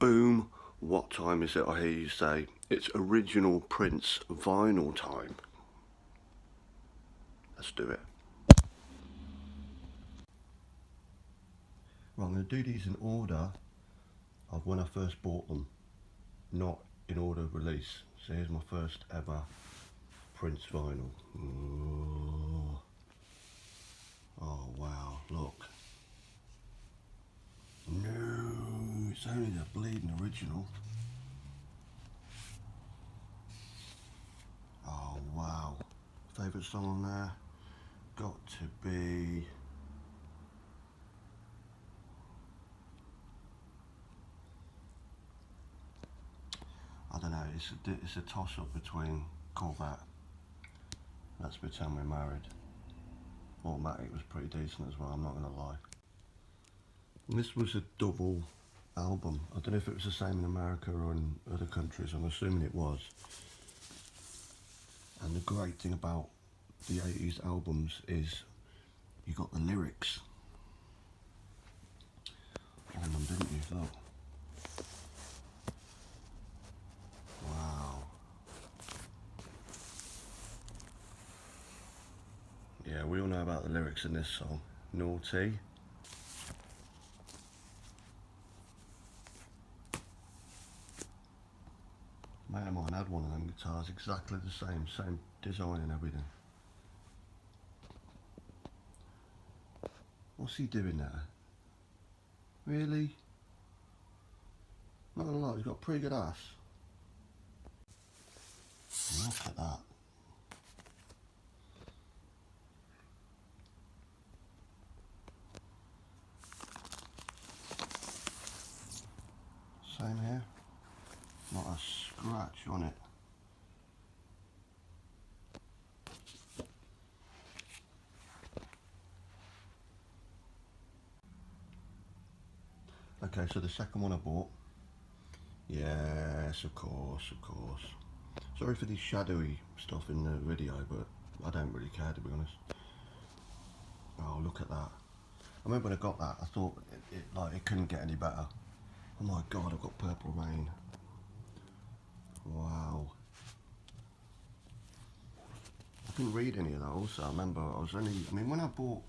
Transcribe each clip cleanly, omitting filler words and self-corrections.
Boom, what time is it? I hear you say. It's original Prince vinyl time. Let's do it. Right, I'm going to do these in order of when I first bought them, not in order of release. So here's my first ever Prince vinyl. Oh wow, look. No, it's only the bleeding original. Oh wow. Favourite song on there? Got to be... I don't know, it's a toss-up between Call That, Let's Pretend We're Married. Automatic was pretty decent as well, I'm not going to lie. And this was a double album. I don't know if it was the same in America or in other countries, I'm assuming it was. And the great thing about the 80s albums is you got the lyrics on them, didn't you? Look. Wow. Yeah, we all know about the lyrics in this song. Naughty. Mate of mine had one of them guitars, exactly the same design and everything. What's he doing there? Really? Not gonna lie, he's got a pretty good ass. Look at that. Same here. Not a scratch on it. Okay, so the second one I bought. Yes, of course. Sorry for the shadowy stuff in the video, but I don't really care, to be honest. Oh, look at that. I remember when I got that, I thought it couldn't get any better. Oh my god, I've got Purple Rain. Wow. I couldn't read any of that also. I remember when I bought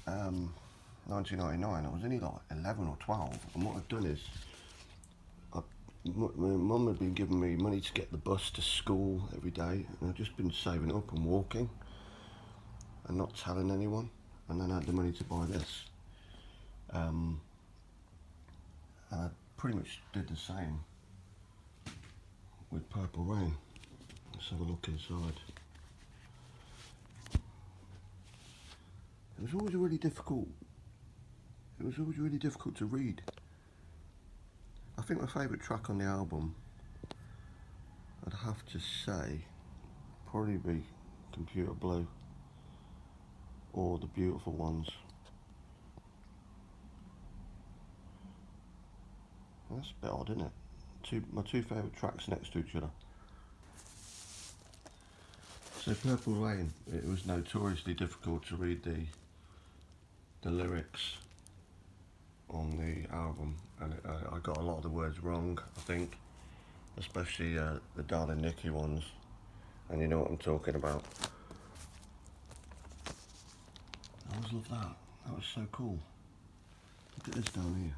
1999, I was only like 11 or 12, and what I've done is, my mum had been giving me money to get the bus to school every day, and I've just been saving up and walking, and not telling anyone, and then I had the money to buy this. And I pretty much did the same with Purple Rain. Let's have a look inside. It was always really difficult to read. I think my favourite track on the album, I'd have to say, probably be Computer Blue or The Beautiful Ones. That's a bit odd, isn't it? My two favourite tracks next to each other. So Purple Rain, it was notoriously difficult to read the lyrics on the album, and I got a lot of the words wrong, I think, especially the Darling Nikki ones, and you know what I'm talking about. I always loved that. That was so cool. Look at this down here.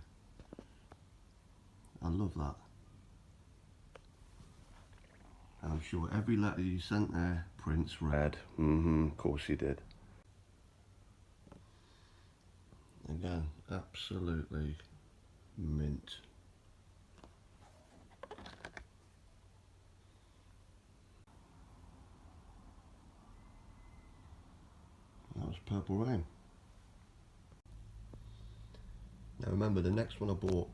I love that. And I'm sure every letter you sent there, Prince read. Of course he did. Again, absolutely mint. That was Purple Rain. Now remember, the next one I bought,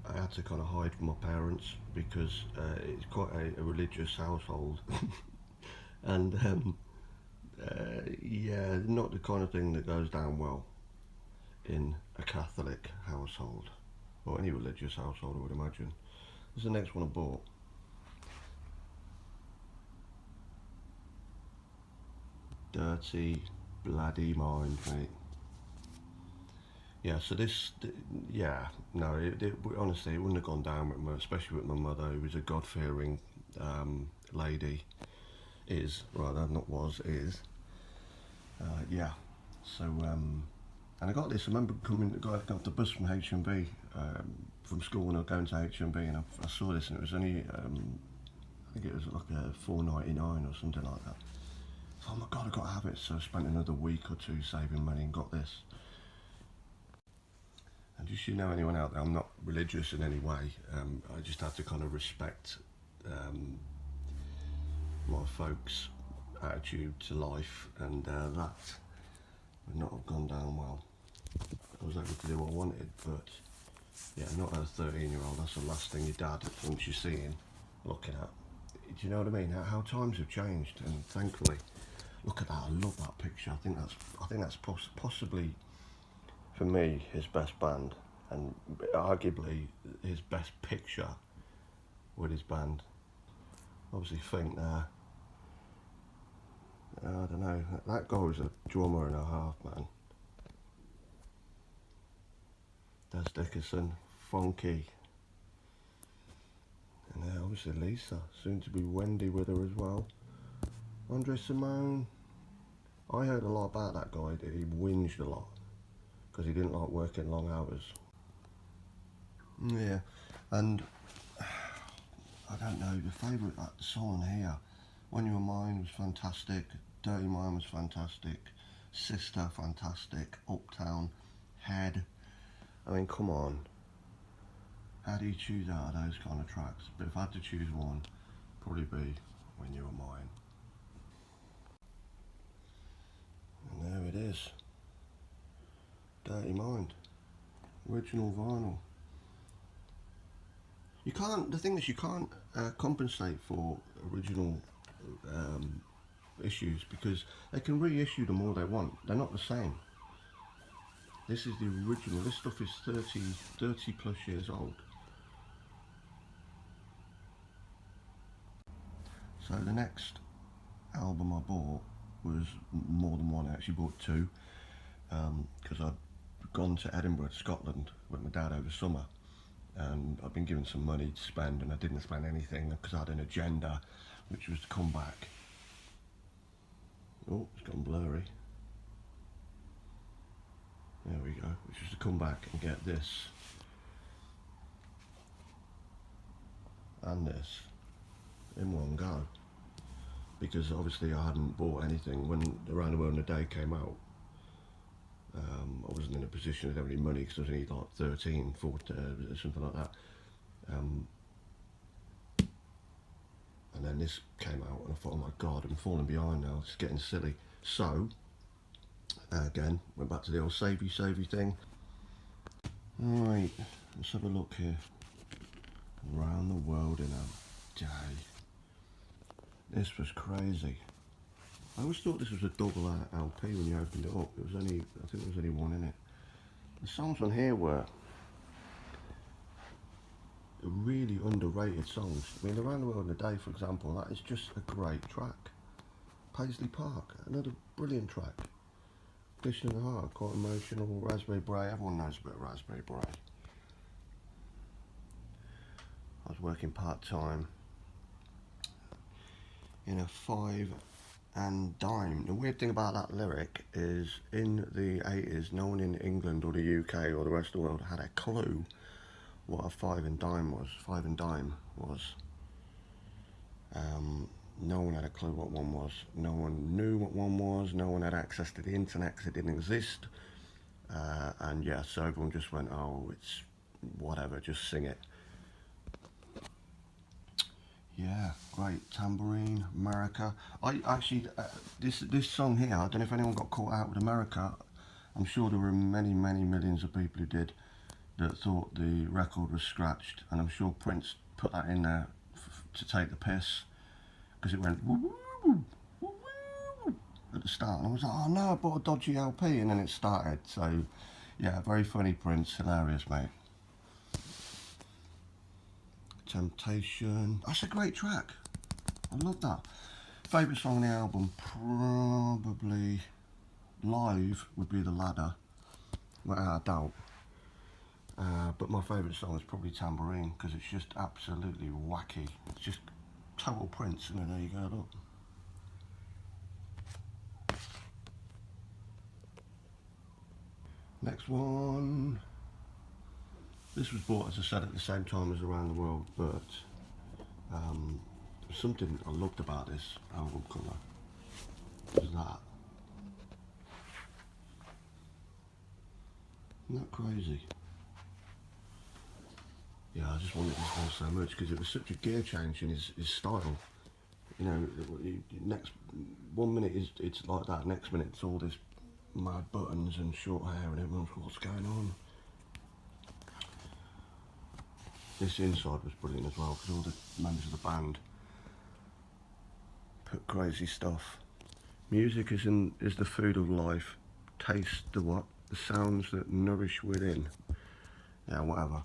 I had to kind of hide from my parents because it's quite a religious household. And yeah, not the kind of thing that goes down well in a Catholic household, or any religious household, I would imagine. This is the next one I bought. Dirty bloody mind, mate. Yeah, so this, yeah, no, honestly, it wouldn't have gone down with me, especially with my mother, who was a God-fearing lady. Is, rather, not was, is. Yeah, so, and I got this, I remember got the bus from HMB, from school when I was going to HMB, and I saw this, and it was only, I think it was like a $4.99 or something like that. So, oh my God, I've got to have it. So I spent another week or two saving money and got this. And just so you know, anyone out there, I'm not religious in any way. I just have to kind of respect my folks' attitude to life, and that would not have gone down well. I was able to do what I wanted, but yeah, not as a 13-year-old. That's the last thing your dad wants you seeing, looking at. Do you know what I mean? How times have changed, and thankfully, look at that. I love that picture. I think that's possibly, for me, his best band, and arguably his best picture with his band. Obviously, think there. I don't know. That guy was a drummer and a half, man. Des Dickerson, Funky. And obviously Lisa, soon to be Wendy with her as well. Andre Simone. I heard a lot about that guy. He whinged a lot because he didn't like working long hours. Yeah, and I don't know, the favourite song here, When You Were Mine, was fantastic. Dirty Mind was fantastic. Sister, fantastic. Uptown, Head. I mean, come on. How do you choose out of those kind of tracks? But if I had to choose one, probably be When You Were Mine. And there it is. Dirty Mind. Original vinyl. You can't, the thing is, you can't compensate for original issues because they can reissue them all they want. They're not the same. This is the original. This stuff is 30 plus years old. So the next album I bought was more than one. I actually bought two because I'd gone to Edinburgh, Scotland with my dad over summer, and I'd been given some money to spend, and I didn't spend anything because I had an agenda, which was to come back. Oh, it's gone blurry. There we go. Which was to come back and get this and this in one go, because obviously I hadn't bought anything when Around the World in a Day came out. I wasn't in a position to have any money because I was only like 13, 14, something like that. And then this came out and I thought, oh my God, I'm falling behind now, it's getting silly. So, again, went back to the old savey thing. Alright, let's have a look here. Around the World in a Day. This was crazy. I always thought this was a double LP when you opened it up. It was only, I think there was only one in it. The songs on here were really underrated songs. I mean, Around the World in a Day, for example, that is just a great track. Paisley Park, another brilliant track. Dish in the Heart, quite emotional. Raspberry Beret, everyone knows about Raspberry Beret. I was working part-time in a 5 and dime. The weird thing about that lyric is in the 80s, no one in England or the UK or the rest of the world had a clue what a 5 and dime was. 5 and dime was. No one had a clue what one was. No one knew what one was. No one had access to the internet because it didn't exist. And yeah, so everyone just went, oh, it's whatever, just sing it. Yeah, great. Tambourine, America. I actually, this song here, I don't know if anyone got caught out with America. I'm sure there were many millions of people who did, that thought the record was scratched, and I'm sure Prince put that in there to take the piss, because it went woo woo woo woo at the start, and I was like, oh no, I bought a dodgy LP, and then it started. So yeah, very funny Prince, hilarious mate. Temptation, that's a great track, I love that. Favourite song on the album, probably live would be The Ladder, without a doubt. But my favourite song is probably Tambourine, because it's just absolutely wacky. It's just total Prince, and there you go, look. Next one. This was bought, as I said, at the same time as Around the World, but something I loved about this album cover was that. Isn't that crazy? Yeah, I just wanted this one so much because it was such a gear change in his style. You know, next 1 minute it's like that, next minute it's all this mad buttons and short hair and everyone's what's going on. This inside was brilliant as well because all the members of the band put crazy stuff. Music is the food of life. Taste the what? The sounds that nourish within. Yeah, whatever.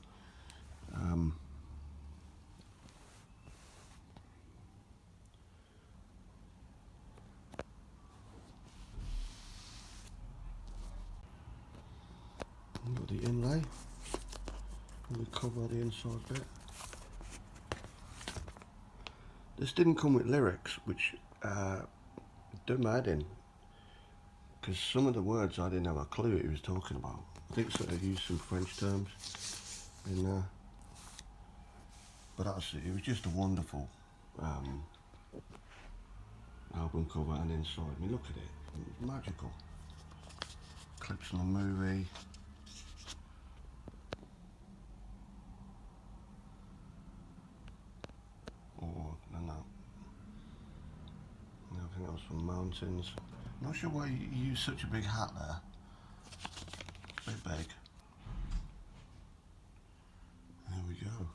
Got the inlay. We'll cover the inside bit. This didn't come with lyrics, which done my head in, because some of the words I didn't have a clue what he was talking about. I think sort of used some French terms in there, but it was just a wonderful album cover and inside. I mean, look at it, it's magical. Clips from the movie. Oh, no. I think that was from Mountains. I'm not sure why you use such a big hat there. It's a bit big. There we go.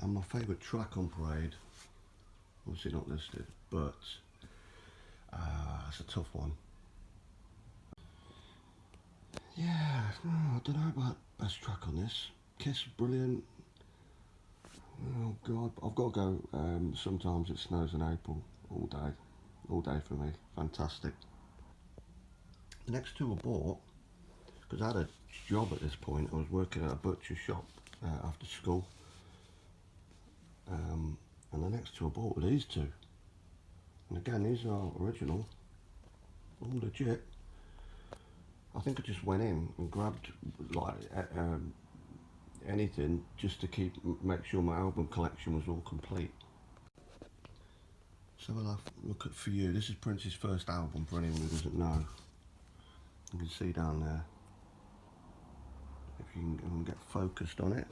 And my favourite track on Parade, obviously not listed, but it's a tough one. Yeah, I don't know about best track on this. Kiss, brilliant. Oh God, I've got to go. Sometimes It Snows in April, all day for me. Fantastic. The next two I bought because I had a job at this point. I was working at a butcher shop after school, and the next two I bought were these two. And again, these are original, all legit. I think I just went in and grabbed like anything just to make sure my album collection was all complete. So we'll have a look at For You. This is Prince's first album for anyone who doesn't know. You can see down there, if you can get focused on it.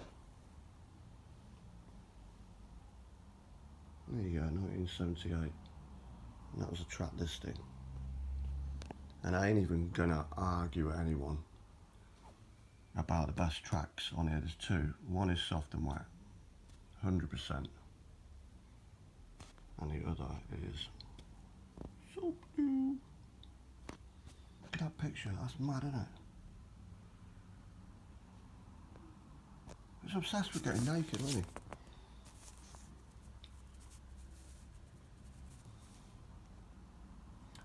There you go, 1978. And that was a track listing. And I ain't even gonna argue with anyone about the best tracks on here. There's two. One is Soft and Wet, 100%. And the other is So Blue. Look at that picture, that's mad, isn't it? He's obsessed with getting naked, wasn't he?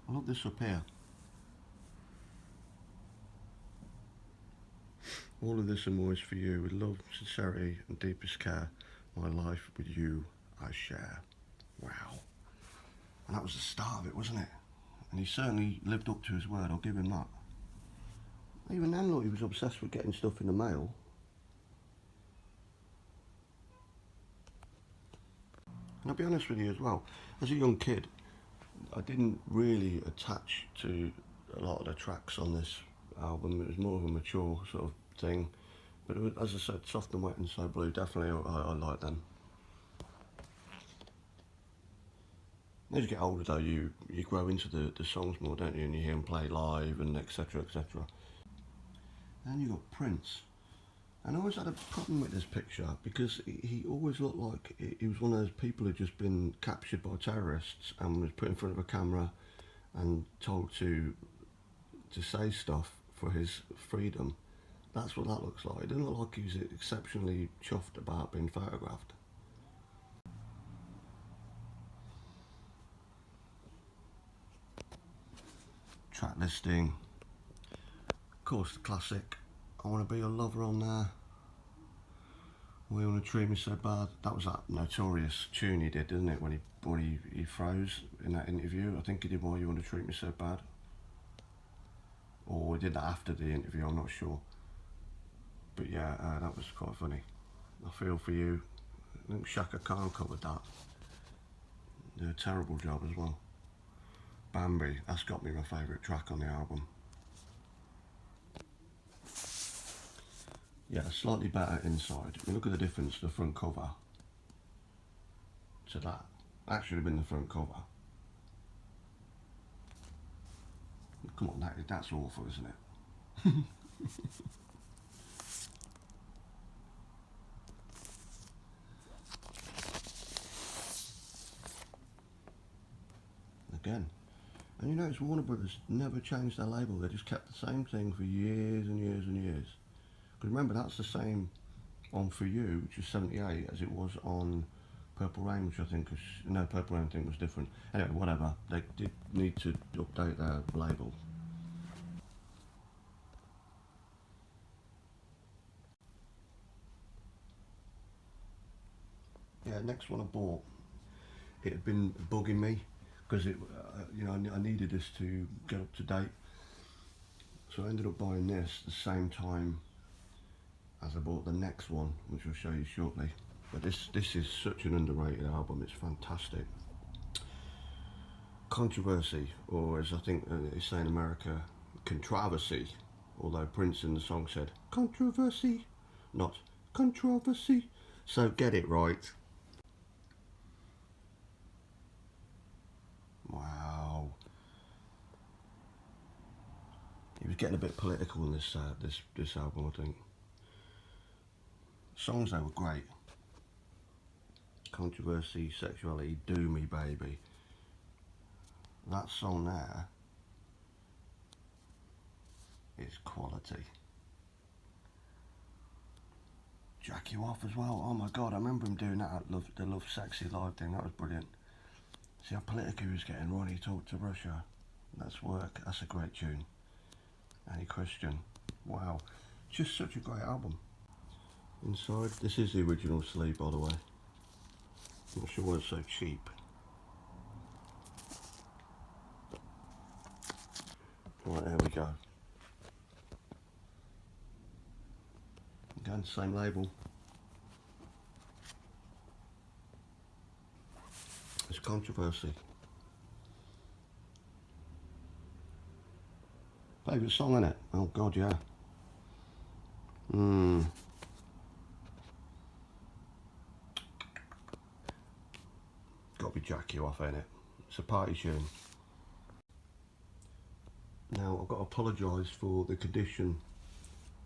I love this up here. All of this and more is for you, with love, sincerity and deepest care. My life with you I share. Wow. And that was the start of it, wasn't it? And he certainly lived up to his word, I'll give him that. Even then, look, he was obsessed with getting stuff in the mail. And I'll be honest with you as well, as a young kid, I didn't really attach to a lot of the tracks on this album. It was more of a mature sort of thing. But it was, as I said, Soft and Wet and So Blue, definitely I like them. As you get older though, you grow into the songs more, don't you? And you hear them play live and etc, etc. Then you got Prince. And I always had a problem with this picture because he always looked like he was one of those people who'd just been captured by terrorists and was put in front of a camera and told to say stuff for his freedom. That's what that looks like. It doesn't look like he's exceptionally chuffed about being photographed. Track listing. Of course, the classic. I want to be your lover on there. Why you want to treat me so bad? That was that notorious tune he did, didn't it? When he froze in that interview. I think he did Why You Want to Treat Me So Bad. Or he did that after the interview, I'm not sure. But yeah, that was quite funny. I Feel For You. I think Shaka Khan covered that. Did a terrible job as well. Bambi, that's got to be my favourite track on the album. Yeah, slightly better inside. I mean, look at the difference, the front cover to that. That should have been the front cover. Come on, that's awful, isn't it? Again. And you notice Warner Brothers never changed their label. They just kept the same thing for years and years and years. Because remember, that's the same on For You, which is 78, as it was on Purple Rain, which I think was... No, Purple Rain I think was different. Anyway, whatever. They did need to update their label. Yeah, next one I bought. It had been bugging me because I needed this to get up to date. So I ended up buying this the same time as I bought the next one, which I'll show you shortly. But this is such an underrated album. It's fantastic. Controversy, or as I think they say in America, controversy. Although Prince in the song said controversy, not controversy. So get it right. Wow. He was getting a bit political in this album, I think. Songs, though, were great. Controversy, Sexuality, Do Me Baby. That song there is quality. Jack You Off as well. Oh my god, I remember him doing that at the Love Sexy Live thing. That was brilliant. See how political he was getting when he talked to Russia. That's work. That's a great tune. Annie Christian. Wow. Just such a great album. Inside, this is the original sleeve, by the way. I'm not sure why it's so cheap. Right, there we go. Again, same label. It's Controversy. Favourite song, innit? Oh god, yeah. Gotta be Jack You Off, ain't it? It's a party tune. Now, I've got to apologise for the condition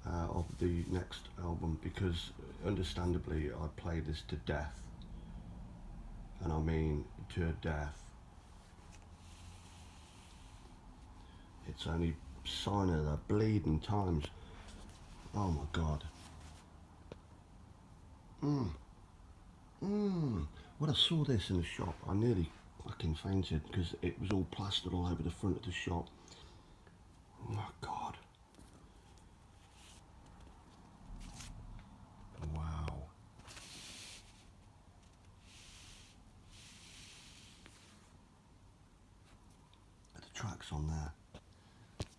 of the next album because, understandably, I played this to death. And I mean to death. It's only sign of the bleeding times. Oh my god. When I saw this in the shop, I nearly fucking fainted because it was all plastered all over the front of the shop. Oh my god. Wow. The tracks on there.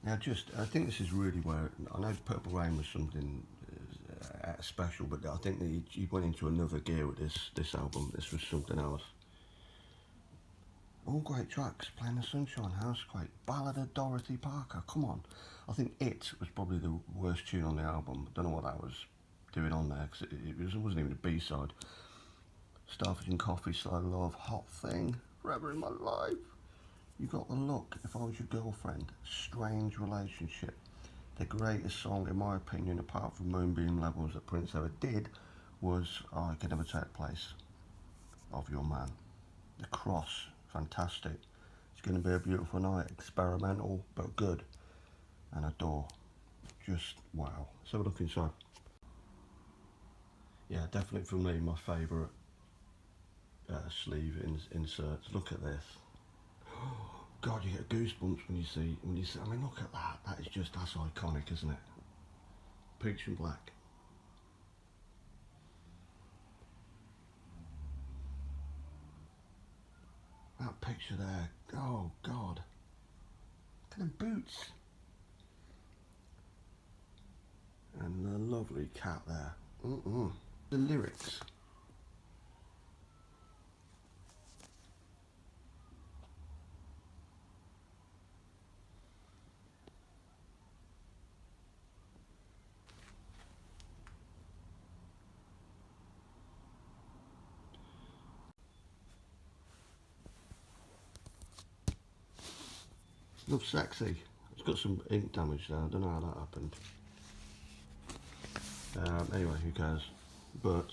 Now, I think this is really where, I know Purple Rain was something special, but I think that he went into another gear with this album. This was something else. All great tracks. Playing the Sunshine, Housequake, Ballad of Dorothy Parker. Come on. I think It was probably the worst tune on the album. I don't know what that was doing on there because it wasn't even a B-side. Starfish and Coffee, Slow Love, Hot Thing, Forever in My Life. You Got the Look, If I Was Your Girlfriend, Strange Relationship. The greatest song, in my opinion, apart from Moonbeam Levels that Prince ever did, was I Could Never Take Place of Your Man. The Cross, fantastic. It's going to be a beautiful night, experimental but good. And Adore, just wow. Let's have a look inside. Yeah, definitely for me my favourite sleeve inserts. Look at this. God, you get goosebumps when you see. I mean, look at that. That's iconic, isn't it? Peach and black. That picture there. Oh God. Look at them boots. And the lovely cat there. The lyrics. Love Sexy. It's got some ink damage there. I don't know how that happened. Anyway, who cares? But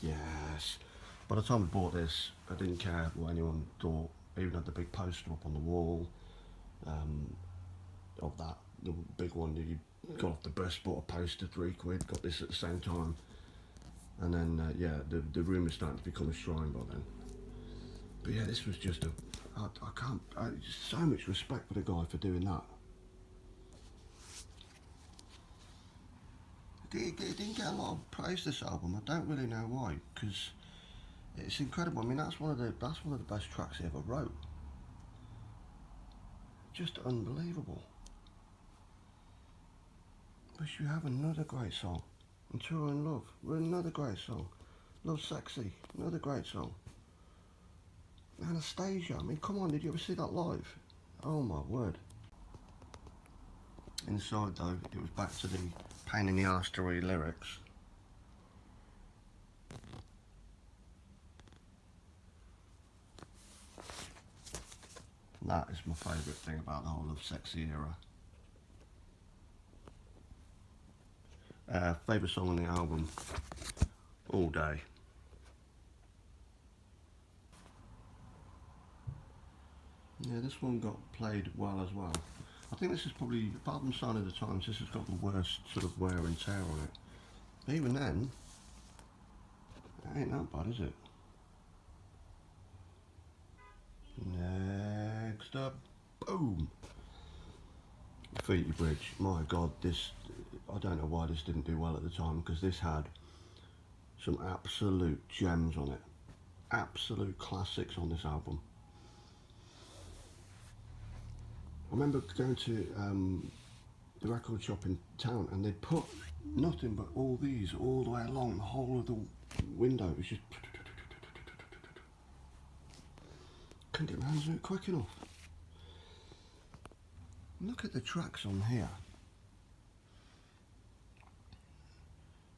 yes, by the time I bought this, I didn't care what anyone thought. I even had the big poster up on the wall of that, the big one that you got off the bus, bought a poster, £3. Got this at the same time, and then yeah, the room is starting to become a shrine by then. But yeah, this was just just so much respect for the guy for doing that. It didn't get a lot of praise, this album. I don't really know why, because it's incredible. I mean, that's one of the best tracks he ever wrote. Just unbelievable. Wish You Have Another great song. And True in Love, another great song. Love Sexy, another great song. Anastasia, I mean, come on, did you ever see that live? Oh my word. Inside though, it was back to the pain in the arse to read lyrics. That is my favourite thing about the whole Love Sexy era. Favourite song on the album? All Day. Yeah, this one got played well as well. I think this is probably, apart from Sign of the Times, this has got the worst sort of wear and tear on it. But even then, it ain't that bad, is it? Next up, boom! Graffiti Bridge. My God, this, I don't know why this didn't do well at the time, because this had some absolute gems on it. Absolute classics on this album. I remember going to the record shop in town, and they'd put nothing but all these all the way along the whole of the window. It was just couldn't get my hands on it quick enough. Look at the tracks on here.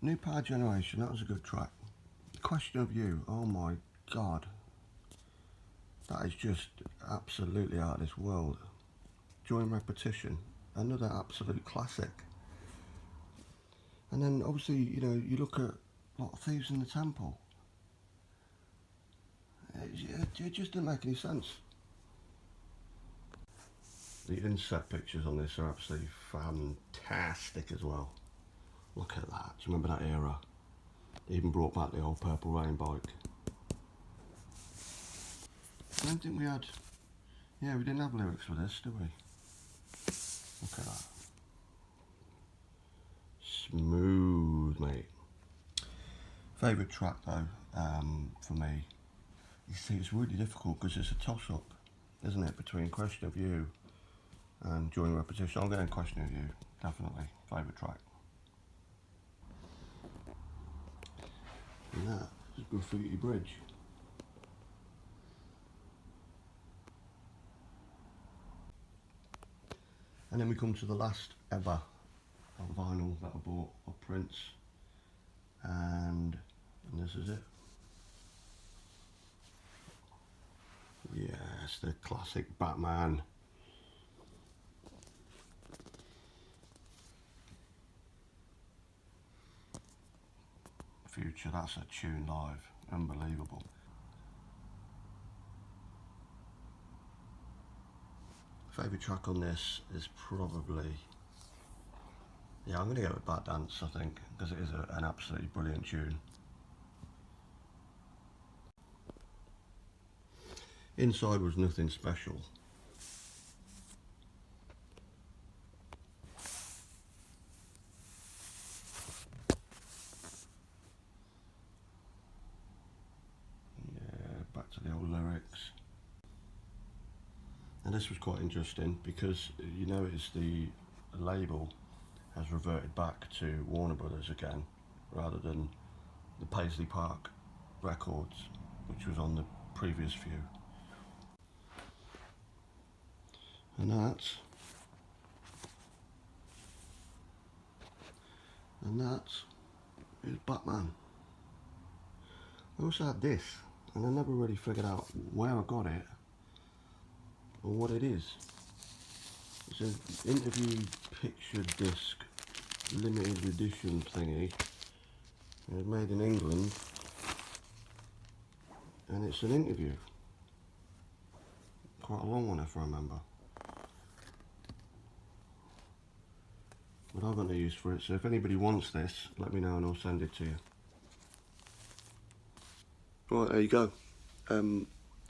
New Power Generation, that was a good track. Question of You, oh my God. That is just absolutely out of this world. Joy and Repetition, another absolute classic. And then obviously, you know, you look at what Thieves in the Temple. It just didn't make any sense. The inset pictures on this are absolutely fantastic as well. Look at that. Do you remember that era? They even brought back the old Purple Rain bike. I don't think we had... Yeah, we didn't have lyrics for this, did we? Look at that. Smooth, mate. Favourite track though, for me. You see, it's really difficult because it's a toss-up, isn't it, between Question of You and Joy and Repetition. I'm going Question of You, definitely. Favourite track. And that is Graffiti Bridge. And then we come to the last ever vinyl that I bought of Prince, and this is it. Yes, the classic Batman. Future, that's a tune live, unbelievable. Favourite track on this is probably Yeah, I'm going to go with Bat Dance, I think, because it is an absolutely brilliant tune. Inside was nothing special. Yeah, back to the old lyrics. And this was quite interesting because you notice the label has reverted back to Warner Brothers again, rather than the Paisley Park Records, which was on the previous few. And that is Batman. I also had this, and I never really figured out where I got it or what it is. It's an interview picture disc limited edition thingy. It was made in England, and it's an interview. Quite a long one if I remember. But I've got no use for it, so if anybody wants this, let me know and I'll send it to you. Right, there you go.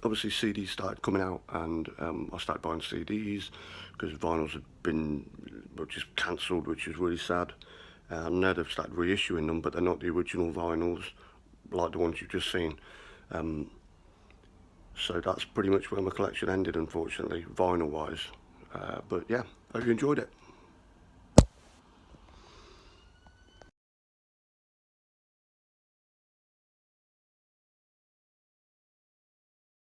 Obviously CDs started coming out, and I started buying CDs because vinyls had been just cancelled, which was really sad. Now they've started reissuing them, but they're not the original vinyls like the ones you've just seen. So that's pretty much where my collection ended, unfortunately, vinyl wise. But yeah, hope you enjoyed it.